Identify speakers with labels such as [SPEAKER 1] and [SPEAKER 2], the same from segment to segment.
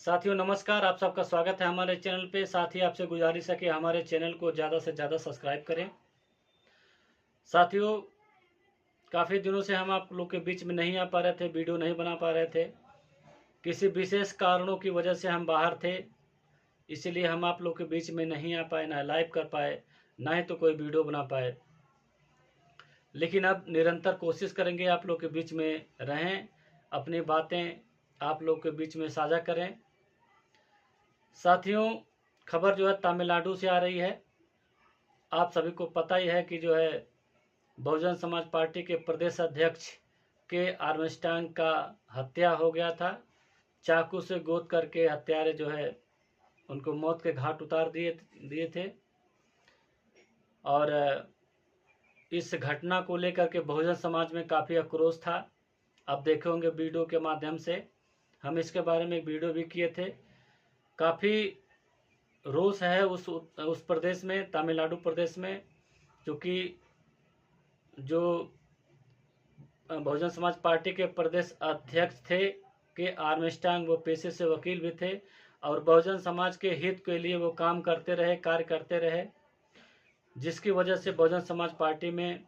[SPEAKER 1] साथियों नमस्कार, आप सबका स्वागत है हमारे चैनल पे। साथ ही आपसे गुजारिश है कि हमारे चैनल को ज़्यादा से ज़्यादा सब्सक्राइब करें। साथियों, काफ़ी दिनों से हम आप लोग के बीच में नहीं आ पा रहे थे, वीडियो नहीं बना पा रहे थे। किसी विशेष कारणों की वजह से हम बाहर थे, इसीलिए हम आप लोग के बीच में नहीं आ पाए, ना लाइव कर पाए, ना ही तो कोई वीडियो बना पाए। लेकिन अब निरंतर कोशिश करेंगे आप लोग के बीच में रहें, अपनी बातें आप लोग के बीच में साझा करें। साथियों, खबर जो है तमिलनाडु से आ रही है। आप सभी को पता ही है कि जो है बहुजन समाज पार्टी के प्रदेश अध्यक्ष के आर्मस्ट्रांग का हत्या हो गया था। चाकू से गोद करके हत्यारे जो है उनको मौत के घाट उतार दिए थे। और इस घटना को लेकर के बहुजन समाज में काफ़ी आक्रोश था। आप देखे होंगे वीडियो के माध्यम से, हम इसके बारे में एक वीडियो भी किए थे। काफ़ी रोष है उस प्रदेश में, तमिलनाडु प्रदेश में, क्योंकि जो बहुजन समाज पार्टी के प्रदेश अध्यक्ष थे के आर्मस्ट्रांग, वो पेशे से वकील भी थे और बहुजन समाज के हित के लिए वो काम करते रहे, कार्य करते रहे, जिसकी वजह से बहुजन समाज पार्टी में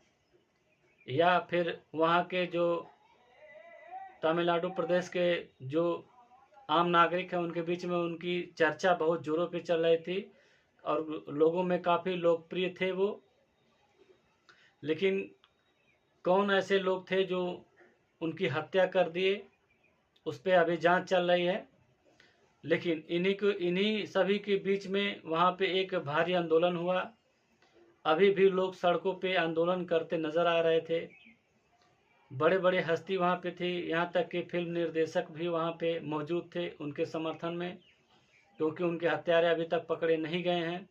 [SPEAKER 1] या फिर वहाँ के जो तमिलनाडु प्रदेश के जो आम नागरिक हैं उनके बीच में उनकी चर्चा बहुत जोरों पे चल रही थी और लोगों में काफ़ी लोकप्रिय थे वो। लेकिन कौन ऐसे लोग थे जो उनकी हत्या कर दिए, उस पर अभी जांच चल रही है। लेकिन इन्हीं सभी के बीच में वहाँ पे एक भारी आंदोलन हुआ। अभी भी लोग सड़कों पे आंदोलन करते नज़र आ रहे थे। बड़े बड़े हस्ती वहाँ पे थी, यहाँ तक कि फिल्म निर्देशक भी वहाँ पे मौजूद थे उनके समर्थन में, क्योंकि उनके हत्यारे अभी तक पकड़े नहीं गए हैं।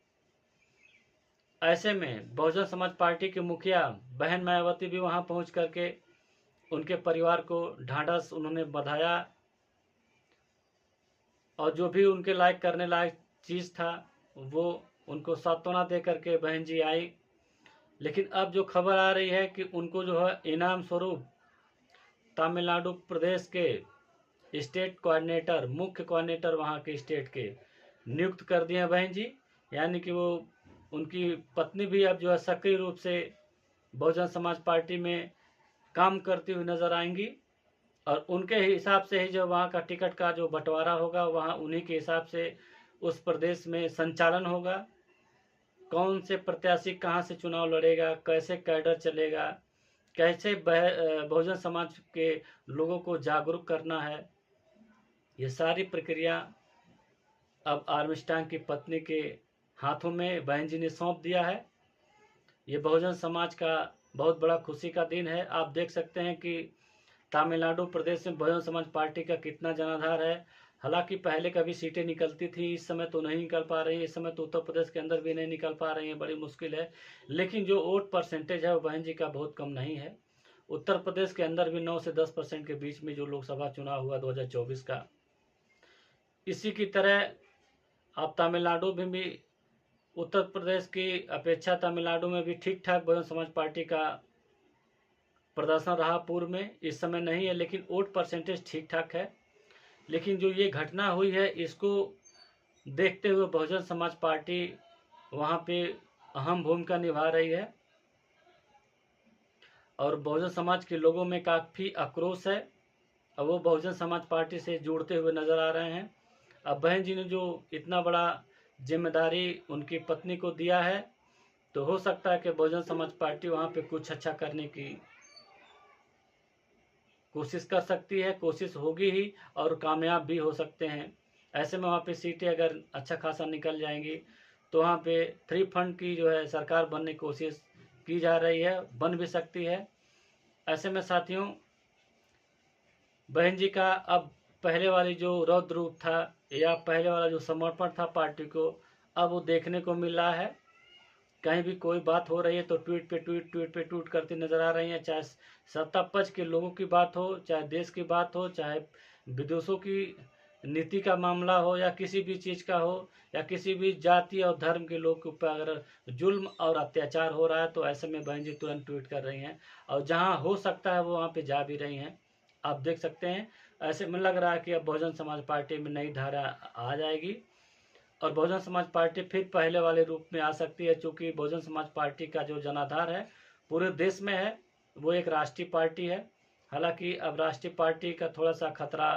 [SPEAKER 1] ऐसे में बहुजन समाज पार्टी के मुखिया बहन मायावती भी वहाँ पहुँच करके उनके परिवार को ढांढस उन्होंने बधाया और जो भी उनके लायक करने लायक चीज़ था वो उनको सांत्वना दे करके बहन जी आई। लेकिन अब जो खबर आ रही है कि उनको जो है इनाम स्वरूप तमिलनाडु प्रदेश के स्टेट कोऑर्डिनेटर, मुख्य कोऑर्डिनेटर वहाँ के स्टेट के नियुक्त कर दिए बहन जी। यानी कि वो उनकी पत्नी भी अब जो है सक्रिय रूप से बहुजन समाज पार्टी में काम करती हुई नजर आएंगी और उनके हिसाब से ही जो वहाँ का टिकट का जो बंटवारा होगा वहाँ उन्हीं के हिसाब से उस प्रदेश में संचालन होगा। कौन से प्रत्याशी कहाँ से चुनाव लड़ेगा, कैसे कैडर चलेगा, कैसे बहुजन समाज के लोगों को जागरूक करना है, ये सारी प्रक्रिया अब आर्मस्ट्रांग की पत्नी के हाथों में बहन जी ने सौंप दिया है। ये बहुजन समाज का बहुत बड़ा खुशी का दिन है। आप देख सकते हैं कि तमिलनाडु प्रदेश में बहुजन समाज पार्टी का कितना जनाधार है। हालांकि पहले कभी सीटें निकलती थी, इस समय तो नहीं निकल पा रही है। इस समय तो उत्तर प्रदेश के अंदर भी नहीं निकल पा रही है, बड़ी मुश्किल है। लेकिन जो वोट परसेंटेज है वो बहन जी का बहुत कम नहीं है। उत्तर प्रदेश के अंदर भी 9 से 10% के बीच में जो लोकसभा चुनाव हुआ 2024 का, इसी की तरह आप तमिलनाडु में भी उत्तर प्रदेश की अपेक्षा तमिलनाडु में भी ठीक ठाक बहुजन समाज पार्टी का प्रदर्शन रहा पूर्व में। इस समय नहीं है, लेकिन वोट परसेंटेज ठीक ठाक है। लेकिन जो ये घटना हुई है इसको देखते हुए बहुजन समाज पार्टी वहाँ पे अहम भूमिका निभा रही है और बहुजन समाज के लोगों में काफ़ी आक्रोश है और वो बहुजन समाज पार्टी से जुड़ते हुए नजर आ रहे हैं। अब बहन जी ने जो इतना बड़ा जिम्मेदारी उनकी पत्नी को दिया है, तो हो सकता है कि बहुजन समाज पार्टी वहाँ पे कुछ अच्छा करने की कोशिश कर सकती है, कोशिश होगी ही और कामयाब भी हो सकते हैं। ऐसे में वहाँ पे सीटें अगर अच्छा खासा निकल जाएंगी तो वहाँ पे फ्री फंड की जो है सरकार बनने की कोशिश की जा रही है, बन भी सकती है। ऐसे में साथियों, बहन जी का अब पहले वाली जो रौद्र रूप था या पहले वाला जो समर्पण था पार्टी को, अब वो देखने को मिल रहा है। कहीं भी कोई बात हो रही है तो ट्वीट पे ट्वीट करती नजर आ रही हैं। चाहे सत्ता पक्ष के लोगों की बात हो, चाहे देश की बात हो, चाहे विदेशों की नीति का मामला हो या किसी भी चीज़ का हो या किसी भी जाति और धर्म के लोग के ऊपर अगर जुल्म और अत्याचार हो रहा है तो ऐसे में बहन जी तुरंत ट्वीट कर रही हैं और जहां हो सकता है वो वहां पे जा भी रही हैं। आप देख सकते हैं ऐसे में लग रहा है कि अब बहुजन समाज पार्टी में नई धारा आ जाएगी और बहुजन समाज पार्टी फिर पहले वाले रूप में आ सकती है, क्योंकि बहुजन समाज पार्टी का जो जनाधार है पूरे देश में है, वो एक राष्ट्रीय पार्टी है। हालांकि अब राष्ट्रीय पार्टी का थोड़ा सा खतरा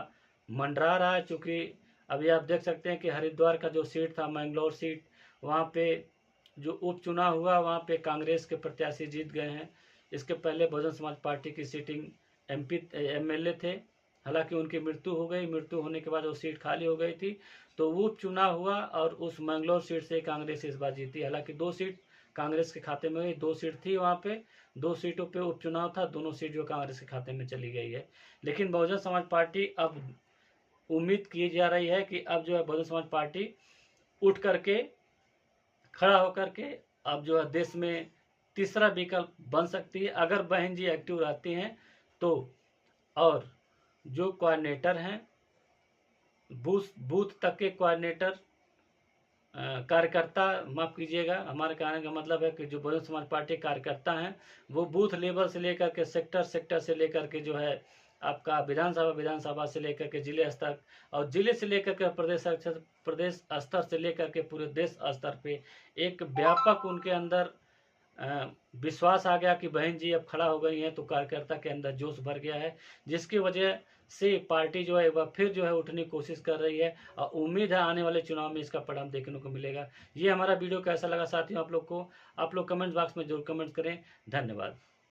[SPEAKER 1] मंडरा रहा है, क्योंकि अभी आप देख सकते हैं कि हरिद्वार का जो सीट था, मैंगलोर सीट, वहाँ पे जो उपचुनाव हुआ वहाँ पे कांग्रेस के प्रत्याशी जीत गए हैं। इसके पहले बहुजन समाज पार्टी की सीटिंग MLA थे, हालांकि उनकी मृत्यु हो गई। मृत्यु होने के बाद वो सीट खाली हो गई थी, तो वो उपचुनाव हुआ और उस मैंगलोर सीट से कांग्रेस इस बार जीती। हालांकि 2 सीट कांग्रेस के खाते में गई, 2 सीट थी वहाँ पे, 2 सीटों पे उपचुनाव था, दोनों सीट जो कांग्रेस के खाते में चली गई है। लेकिन बहुजन समाज पार्टी अब उम्मीद की जा रही है कि अब जो है बहुजन समाज पार्टी उठ करके खड़ा होकर के अब जो है देश में तीसरा विकल्प बन सकती है, अगर बहन जी एक्टिव रहती हैं तो। और जो कोऑर्डिनेटर हैं, बूथ तक के कोऑर्डिनेटर, कार्यकर्ता, माफ कीजिएगा, हमारे कहने का मतलब है कि जो बहुजन समाज पार्टी कार्यकर्ता हैं वो बूथ लेवल से लेकर के सेक्टर से लेकर के जो है आपका विधानसभा से लेकर के जिले स्तर, और जिले से लेकर के प्रदेश स्तर से लेकर के पूरे देश स्तर पे एक व्यापक उनके अंदर विश्वास आ गया कि बहन जी अब खड़ा हो गई हैं, तो कार्यकर्ता के अंदर जोश भर गया है, जिसकी वजह से पार्टी जो है वह फिर जो है उठने की कोशिश कर रही है और उम्मीद है आने वाले चुनाव में इसका परिणाम देखने को मिलेगा। ये हमारा वीडियो कैसा लगा साथियों आप लोग को, आप लोग कमेंट बॉक्स में जरूर कमेंट करें। धन्यवाद।